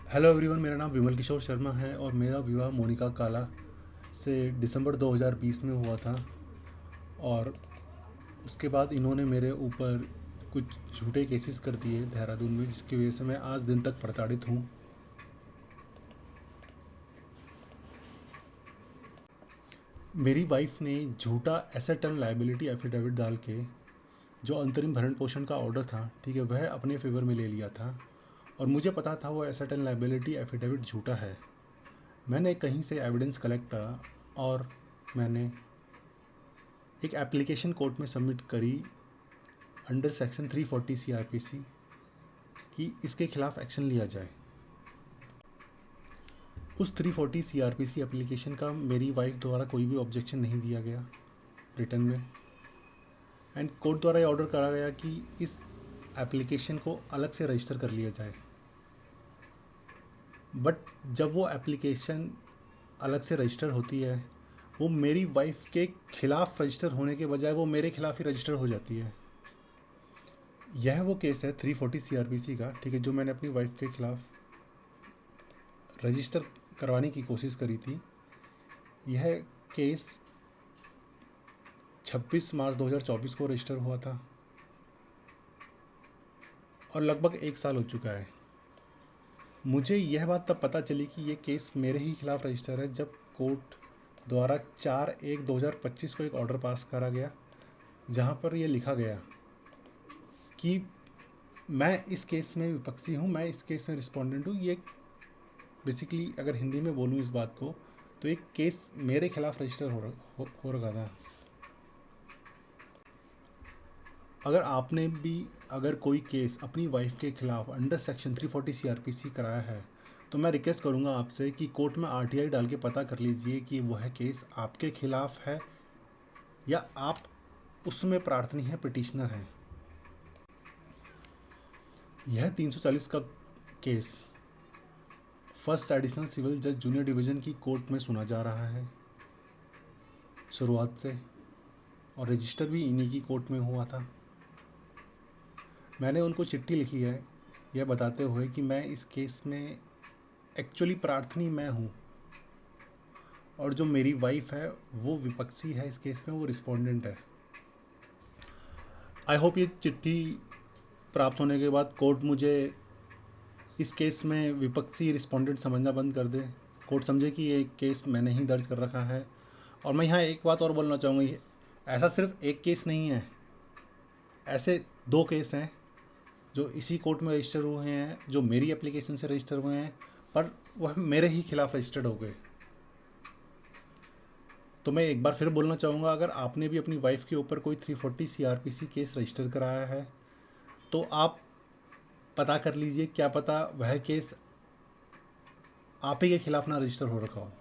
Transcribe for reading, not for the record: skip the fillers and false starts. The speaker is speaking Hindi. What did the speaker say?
हेलो एवरीवन, मेरा नाम विमल किशोर शर्मा है और मेरा विवाह मोनिका काला से दिसंबर 2020 में हुआ था। और उसके बाद इन्होंने मेरे ऊपर कुछ झूठे केसेस कर दिए देहरादून में, जिसकी वजह से मैं आज दिन तक प्रताड़ित हूँ। मेरी वाइफ ने झूठा एसेट एंड लायबिलिटी एफिडेविट डाल के जो अंतरिम भरण पोषण का ऑर्डर था, ठीक है, वह अपने फेवर में ले लिया था। और मुझे पता था वो एसेट एंड लायबिलिटी एफिडेविट झूठा है। मैंने कहीं से एविडेंस कलेक्ट करा और मैंने एक एप्लीकेशन कोर्ट में सबमिट करी अंडर सेक्शन 340 सीआरपीसी कि इसके खिलाफ एक्शन लिया जाए। उस 340 सीआरपीसी एप्लीकेशन का मेरी वाइफ द्वारा कोई भी ऑब्जेक्शन नहीं दिया गया रिटर्न में। एंड कोर्ट द्वारा ये ऑर्डर करा गया कि इस एप्लीकेशन को अलग से रजिस्टर कर लिया जाए। बट जब वो एप्लीकेशन अलग से रजिस्टर होती है, वो मेरी वाइफ के खिलाफ रजिस्टर होने के बजाय वो मेरे खिलाफ ही रजिस्टर हो जाती है। यह वो केस है 340 सीआरपीसी का, ठीक है, जो मैंने अपनी वाइफ के खिलाफ रजिस्टर करवाने की कोशिश करी थी। यह केस 26 मार्च 2024 को रजिस्टर हुआ था और लगभग 1 साल हो चुका है। मुझे यह बात तब पता चली कि ये केस मेरे ही खिलाफ रजिस्टर है जब कोर्ट द्वारा 4/1/2025 को एक ऑर्डर पास करा गया, जहाँ पर यह लिखा गया कि मैं इस केस में विपक्षी हूँ, मैं इस केस में रिस्पोंडेंट हूँ। ये बेसिकली अगर हिंदी में बोलूँ इस बात को, तो एक केस मेरे खिलाफ रजिस्टर हो रखा था। अगर आपने भी अगर कोई केस अपनी वाइफ के खिलाफ अंडर सेक्शन 340 सीआरपीसी कराया है, तो मैं रिक्वेस्ट करूंगा आपसे कि कोर्ट में आरटीआई डाल के पता कर लीजिए कि वह केस आपके खिलाफ है या आप उसमें प्रार्थनी है, पिटिशनर हैं। यह 340 का केस फर्स्ट एडिशनल सिविल जज जूनियर डिवीज़न की कोर्ट में सुना जा रहा है शुरुआत से, और रजिस्टर भी इन्हीं की कोर्ट में हुआ था। मैंने उनको चिट्ठी लिखी है यह बताते हुए कि मैं इस केस में एक्चुअली प्रार्थनी मैं हूँ और जो मेरी वाइफ है वो विपक्षी है, इस केस में वो रिस्पोंडेंट है। आई होप ये चिट्ठी प्राप्त होने के बाद कोर्ट मुझे इस केस में विपक्षी रिस्पोंडेंट समझना बंद कर दे। कोर्ट समझे कि ये केस मैंने ही दर्ज कर रखा है। और मैं यहाँ एक बात और बोलना चाहूँगा, ऐसा सिर्फ एक केस नहीं है, ऐसे 2 केस हैं जो इसी कोर्ट में रजिस्टर हुए हैं, जो मेरी एप्लीकेशन से रजिस्टर हुए हैं, पर वह मेरे ही खिलाफ रजिस्टर्ड हो गए। तो मैं एक बार फिर बोलना चाहूँगा, अगर आपने भी अपनी वाइफ के ऊपर कोई 340 सीआरपीसी केस रजिस्टर कराया है, तो आप पता कर लीजिए, क्या पता वह केस आप ही के खिलाफ ना रजिस्टर हो रखा हो।